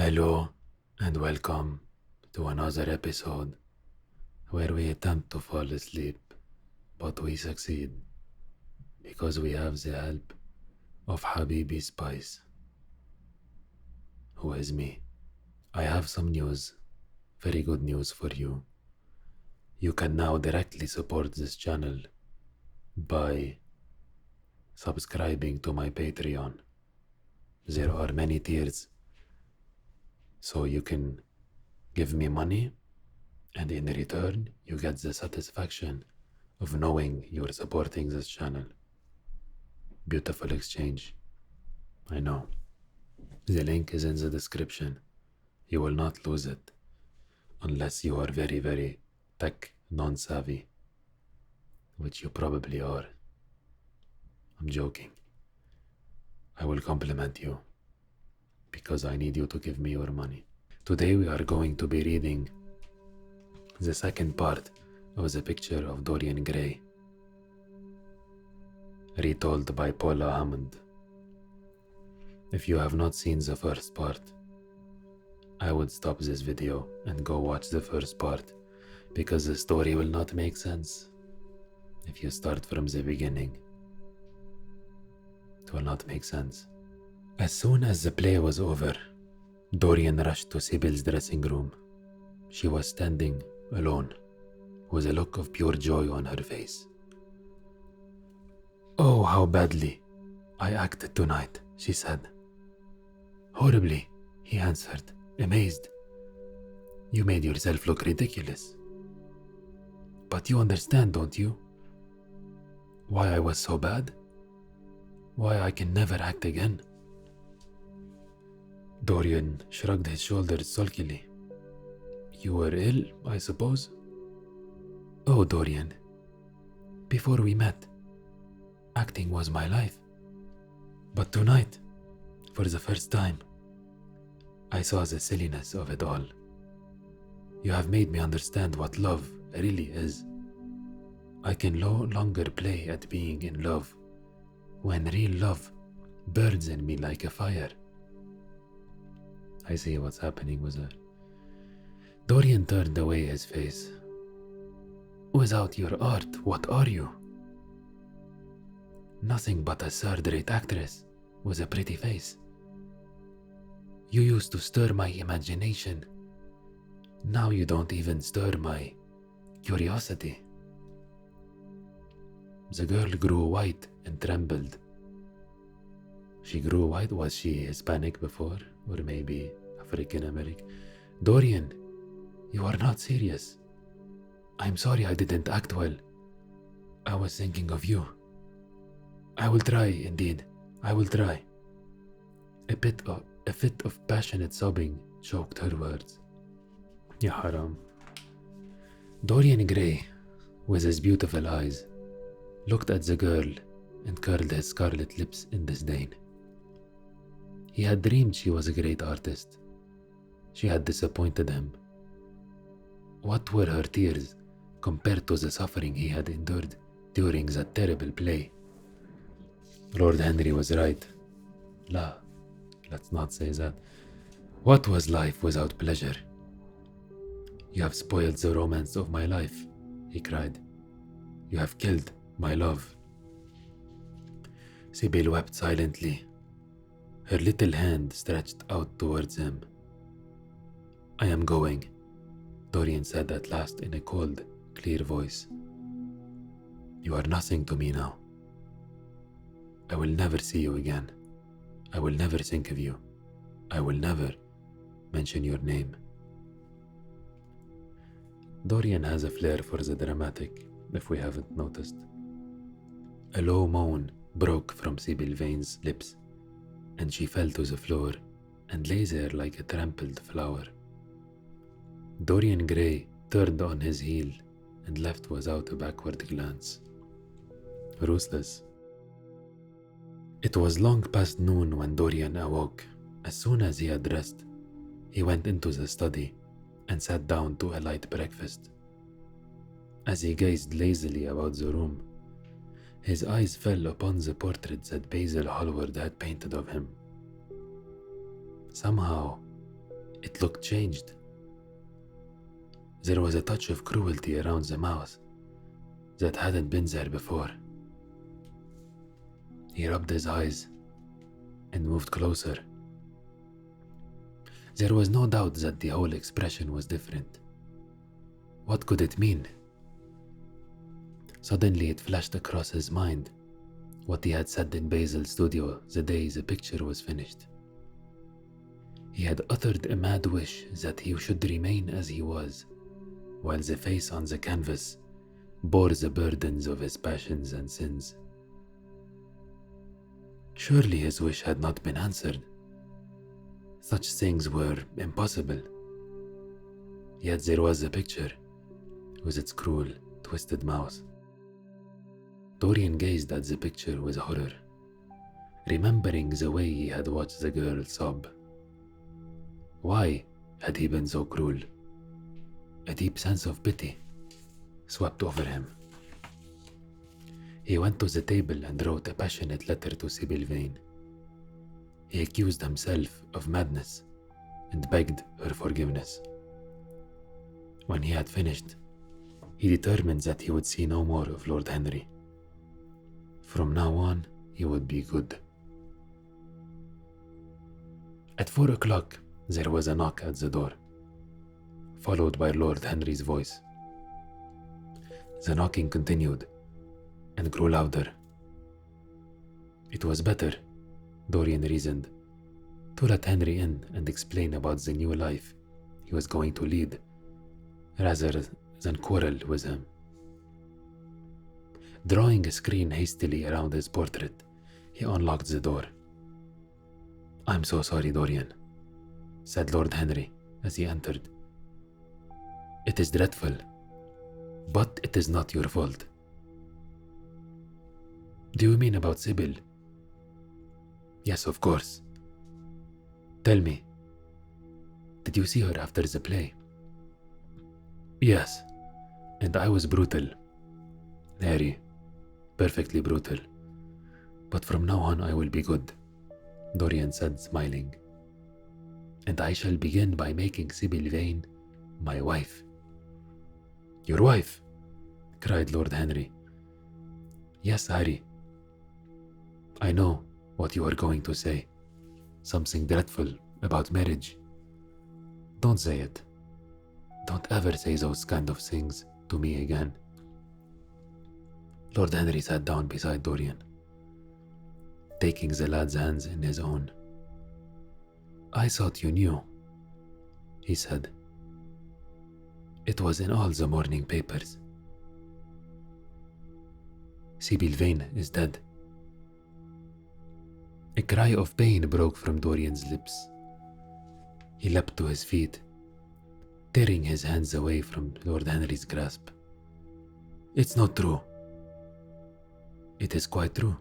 Hello and welcome to another episode where we attempt to fall asleep, but we succeed because we have the help of Habibi Spice, who is me. I have some news, very good news for you. You can now directly support this channel by subscribing to my Patreon. There are many tiers, so you can give me money, and in return, you get the satisfaction of knowing you're supporting this channel. Beautiful exchange. I know. The link is in the description. You will not lose it unless you are very, very tech non-savvy, which you probably are. I'm joking. I will compliment you because I need you to give me your money. Today we are going to be reading the second part of the picture of Dorian Gray, retold by Paula Hammond. If you have not seen the first part, I would stop this video and go watch the first part, because the story will not make sense if you start from the beginning. It will not make sense. As soon as the play was over, Dorian rushed to Sibyl's dressing room. She was standing alone, with a look of pure joy on her face. "Oh, how badly I acted tonight," she said. "Horribly," he answered, amazed. "You made yourself look ridiculous. But you understand, don't you? Why I was so bad? Why I can never act again?" Dorian shrugged his shoulders sulkily. "You were ill, I suppose?" "Oh, Dorian, before we met, acting was my life. But tonight, for the first time, I saw the silliness of it all. You have made me understand what love really is. I can no longer play at being in love when real love burns in me like a fire." I see what's happening with her. Dorian turned away his face. "Without your art, what are you?" "Nothing but a third-rate actress with a pretty face. You used to stir my imagination. Now you don't even stir my curiosity." The girl grew white and trembled. She grew white? Was she Hispanic before? Or maybe African American? "Dorian, you are not serious. I'm sorry I didn't act well. I was thinking of you. I will try, indeed. I will try." A fit of passionate sobbing choked her words. Ya haram. Dorian Gray, with his beautiful eyes, looked at the girl and curled his scarlet lips in disdain. He had dreamed she was a great artist. She had disappointed him. What were her tears compared to the suffering he had endured during that terrible play? Lord Henry was right. Let's not say that. What was life without pleasure? "You have spoiled the romance of my life," he cried. "You have killed my love." Sibyl wept silently, her little hand stretched out towards him. "I am going," Dorian said at last in a cold, clear voice. "You are nothing to me now. I will never see you again. I will never think of you. I will never mention your name." Dorian has a flair for the dramatic, if we haven't noticed. A low moan broke from Sibyl Vane's lips, and she fell to the floor and lay there like a trampled flower. Dorian Gray turned on his heel and left without a backward glance. Ruthless. It was long past noon when Dorian awoke. As soon as he had dressed, he went into the study and sat down to a light breakfast. As he gazed lazily about the room, his eyes fell upon the portrait that Basil Hallward had painted of him. Somehow, It looked changed. There was a touch of cruelty around the mouth that hadn't been there before. He rubbed his eyes and moved closer. There was no doubt that the whole expression was different. What could it mean? Suddenly it flashed across his mind what he had said in Basil's studio the day the picture was finished. He had uttered a mad wish that he should remain as he was, while the face on the canvas bore the burdens of his passions and sins. Surely his wish had not been answered. Such things were impossible. Yet there was the picture, with its cruel, twisted mouth. Dorian gazed at the picture with horror, remembering the way he had watched the girl sob. Why had he been so cruel? A deep sense of pity swept over him. He went to the table and wrote a passionate letter to Sibyl Vane. He accused himself of madness and begged her forgiveness. When he had finished, he determined that he would see no more of Lord Henry. From now on, he would be good. At 4 o'clock, there was a knock at the door, followed by Lord Henry's voice. The knocking continued and grew louder. It was better, Dorian reasoned, to let Henry in and explain about the new life he was going to lead, rather than quarrel with him. Drawing a screen hastily around his portrait, he unlocked the door. "I'm so sorry, Dorian," said Lord Henry as he entered. "It is dreadful, but it is not your fault." "Do you mean about Sibyl?" "Yes, of course. Tell me, did you see her after the play?" "Yes, and I was brutal. Very, perfectly brutal. But from now on I will be good," Dorian said, smiling. "And I shall begin by making Sibyl Vane my wife." "Your wife?" cried Lord Henry. "Yes, Harry. I know what you are going to say. Something dreadful about marriage. Don't say it. Don't ever say those kind of things to me again." Lord Henry sat down beside Dorian, taking the lad's hands in his own. "I thought you knew," he said. "It was in all the morning papers. Sibyl Vane is dead." A cry of pain broke from Dorian's lips. He leapt to his feet, tearing his hands away from Lord Henry's grasp. "It's not true." "It is quite true.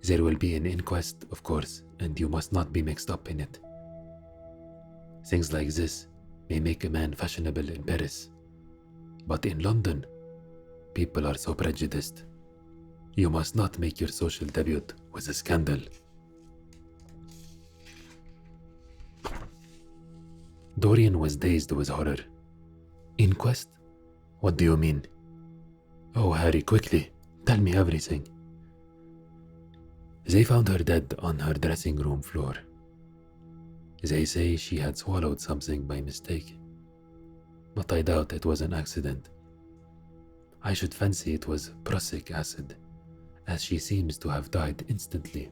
There will be an inquest, of course, and you must not be mixed up in it. Things like this may make a man fashionable in Paris, but in London, people are so prejudiced. You must not make your social debut with a scandal." Dorian was dazed with horror. "Inquest? What do you mean?" "Oh, Harry, quickly, tell me everything." "They found her dead on her dressing room floor. They say she had swallowed something by mistake, but I doubt it was an accident. I should fancy it was prussic acid, as she seems to have died instantly."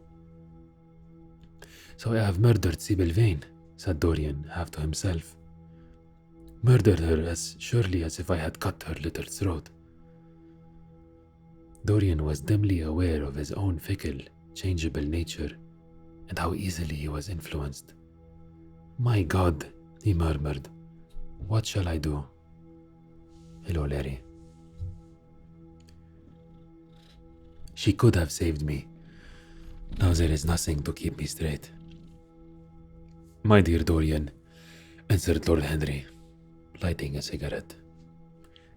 "So I have murdered Sibyl Vane," said Dorian, half to himself. "Murdered her as surely as if I had cut her little throat." Dorian was dimly aware of his own fickle, changeable nature and how easily he was influenced. "My God," he murmured, "what shall I do?" "Hello, Larry." "She could have saved me. Now there is nothing to keep me straight." "My dear Dorian," answered Lord Henry, lighting a cigarette,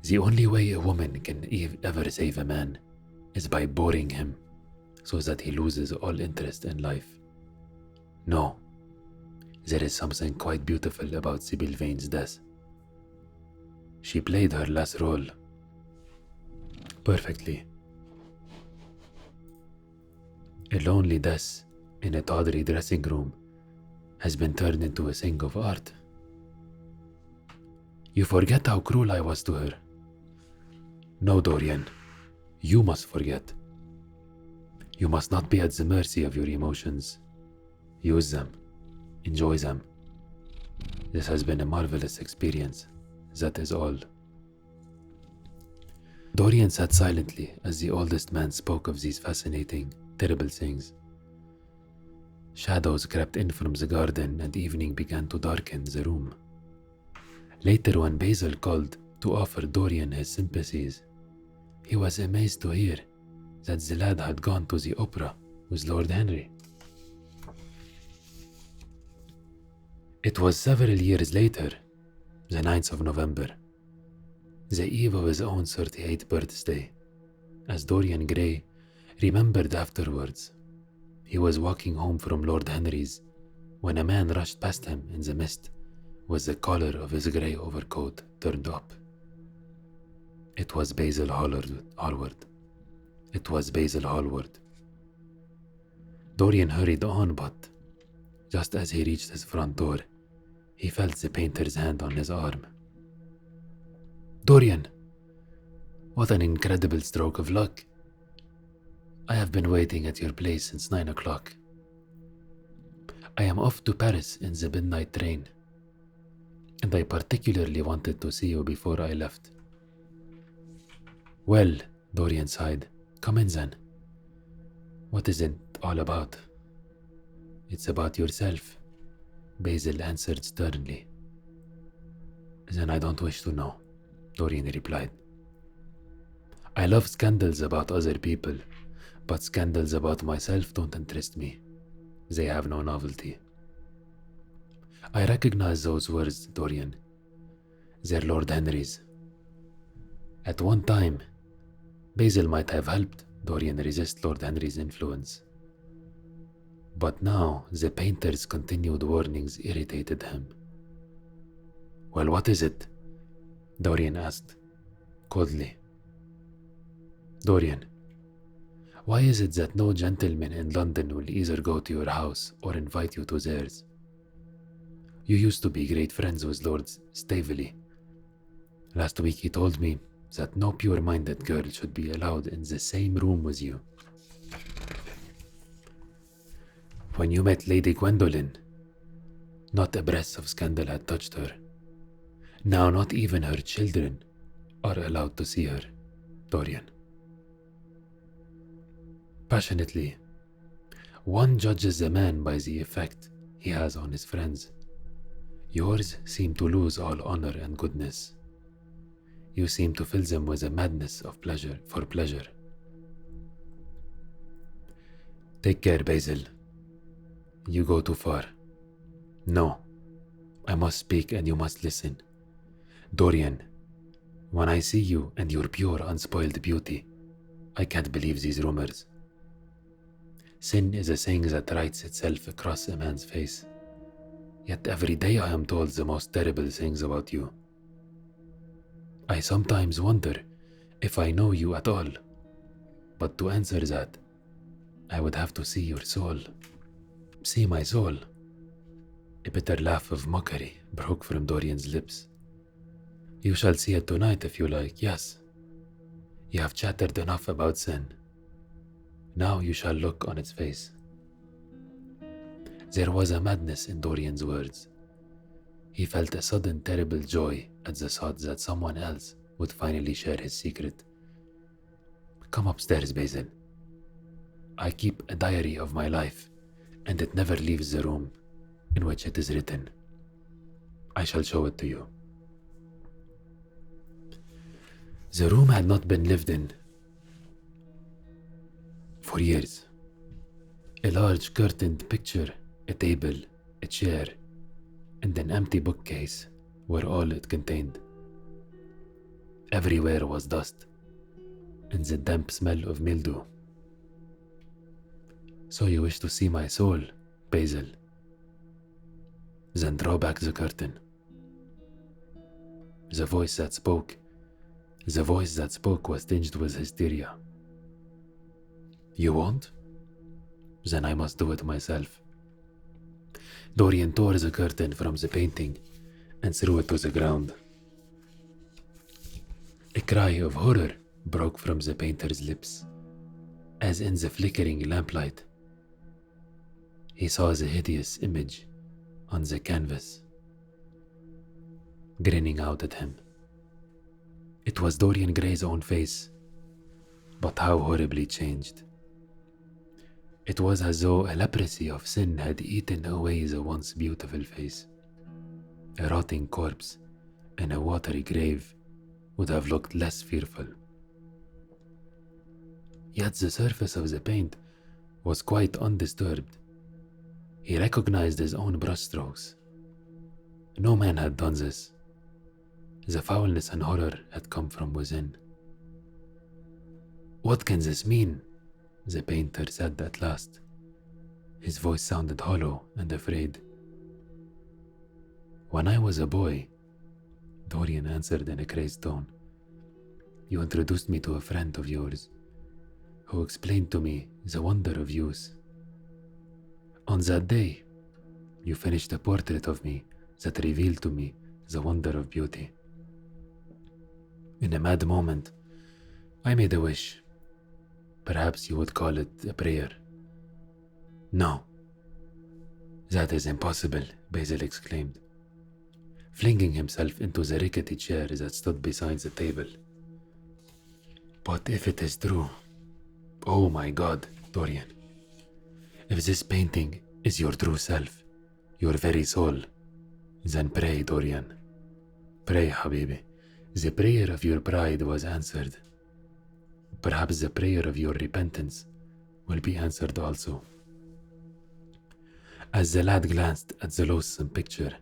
"the only way a woman can ever save a man is by boring him so that he loses all interest in life. No, There is something quite beautiful about Sibyl Vane's death. She played her last role perfectly. A lonely death in a tawdry dressing room has been turned into a thing of art. You forget how cruel I was to her. No, Dorian, you must forget. You must not be at the mercy of your emotions. Use them. Enjoy them. This has been a marvelous experience. That is all. Dorian sat silently as the oldest man spoke of these fascinating, terrible things. Shadows crept in from the garden and evening began to darken the room. Later, when Basil called to offer Dorian his sympathies, he was amazed to hear that the lad had gone to the opera with Lord Henry. It was several years later, the 9th of November, the eve of his own 38th birthday, as Dorian Gray remembered afterwards. He was walking home from Lord Henry's when a man rushed past him in the mist with the collar of his grey overcoat turned up. It was Basil Hallward. It was Basil Hallward. Dorian hurried on, but just as he reached his front door, he felt the painter's hand on his arm. Dorian, what an incredible stroke of luck. I have been waiting at your place since 9 o'clock. I am off to Paris in the midnight train, and I particularly wanted to see you before I left. Well, Dorian sighed. Come in then. What is it all about? It's about yourself, Basil answered sternly. Then I don't wish to know, Dorian replied. I love scandals about other people, but scandals about myself don't interest me. They have no novelty. I recognize those words, Dorian. They're Lord Henry's. At one time, Basil might have helped Dorian resist Lord Henry's influence. But now the painter's continued warnings irritated him. Well, what is it? Dorian asked, coldly. Dorian, why is it that no gentleman in London will either go to your house or invite you to theirs? You used to be great friends with Lord Staveley. Last week he told me that no pure-minded girl should be allowed in the same room with you. When you met Lady Gwendolen, not a breath of scandal had touched her. Now not even her children are allowed to see her, Dorian. Passionately, one judges a man by the effect he has on his friends. Yours seem to lose all honor and goodness. You seem to fill them with a madness of pleasure for pleasure. Take care, Basil. You go too far. No, I must speak and you must listen. Dorian, when I see you and your pure, unspoiled beauty, I can't believe these rumors. Sin is a thing that writes itself across a man's face. Yet every day I am told the most terrible things about you. I sometimes wonder if I know you at all. But to answer that, I would have to see your soul. See my soul. A bitter laugh of mockery broke from Dorian's lips. You shall see it tonight if you like, yes. You have chattered enough about sin. Now you shall look on its face. There was a madness in Dorian's words. He felt a sudden terrible joy at the thought that someone else would finally share his secret. Come upstairs, Basil. I keep a diary of my life, and it never leaves the room in which it is written. I shall show it to you. The room had not been lived in for years. A large curtained picture, a table, a chair, and an empty bookcase were all it contained. Everywhere was dust and the damp smell of mildew. So you wish to see my soul, Basil? Then draw back the curtain. The voice that spoke was tinged with hysteria. You won't? Then I must do it myself. Dorian tore the curtain from the painting and threw it to the ground. A cry of horror broke from the painter's lips, as in the flickering lamplight, he saw the hideous image on the canvas, grinning out at him. It was Dorian Gray's own face, but how horribly changed. It was as though a leprosy of sin had eaten away the once beautiful face. A rotting corpse in a watery grave would have looked less fearful. Yet the surface of the paint was quite undisturbed. He recognized his own brushstrokes. No man had done this. The foulness and horror had come from within. What can this mean? The painter said at last. His voice sounded hollow and afraid. When I was a boy, Dorian answered in a crazed tone, you introduced me to a friend of yours, who explained to me the wonder of youth. On that day, you finished a portrait of me that revealed to me the wonder of beauty. In a mad moment, I made a wish. Perhaps you would call it a prayer. No. That is impossible, Basil exclaimed, flinging himself into the rickety chair that stood beside the table. But if it is true, oh my God, Dorian, if this painting is your true self, your very soul, then pray, Dorian. Pray, Habibi. The prayer of your pride was answered. Perhaps the prayer of your repentance will be answered also. As the lad glanced at the loathsome picture,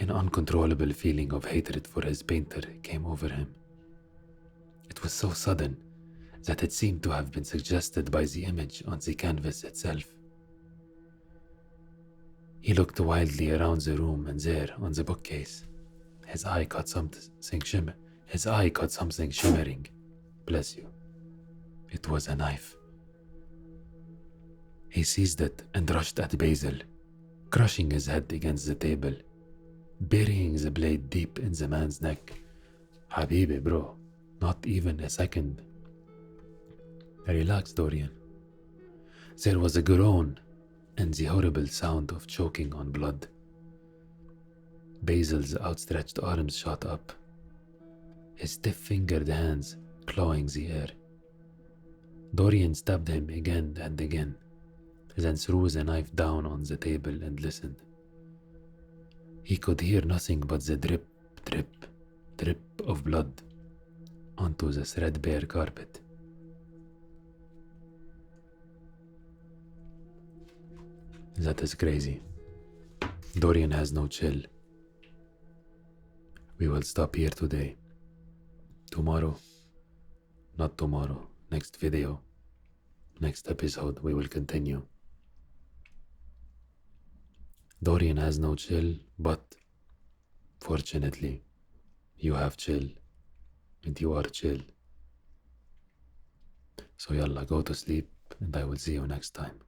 an uncontrollable feeling of hatred for his painter came over him. It was so sudden that it seemed to have been suggested by the image on the canvas itself. He looked wildly around the room, and there, on the bookcase, his eye caught something shimmering. Bless you. It was a knife. He seized it and rushed at Basil, crushing his head against the table, burying the blade deep in the man's neck. Habibi, bro, not even a second. Relax, Dorian. There was a groan and the horrible sound of choking on blood. Basil's outstretched arms shot up, his stiff-fingered hands clawing the air. Dorian stabbed him again and again, then threw the knife down on the table and listened. He could hear nothing but the drip, drip, drip of blood onto the threadbare carpet. That is crazy. Dorian has no chill. We will stop here today. Tomorrow, not tomorrow, next video, next episode, we will continue. Dorian has no chill, but fortunately, you have chill, and you are chill. So yalla, go to sleep, and I will see you next time.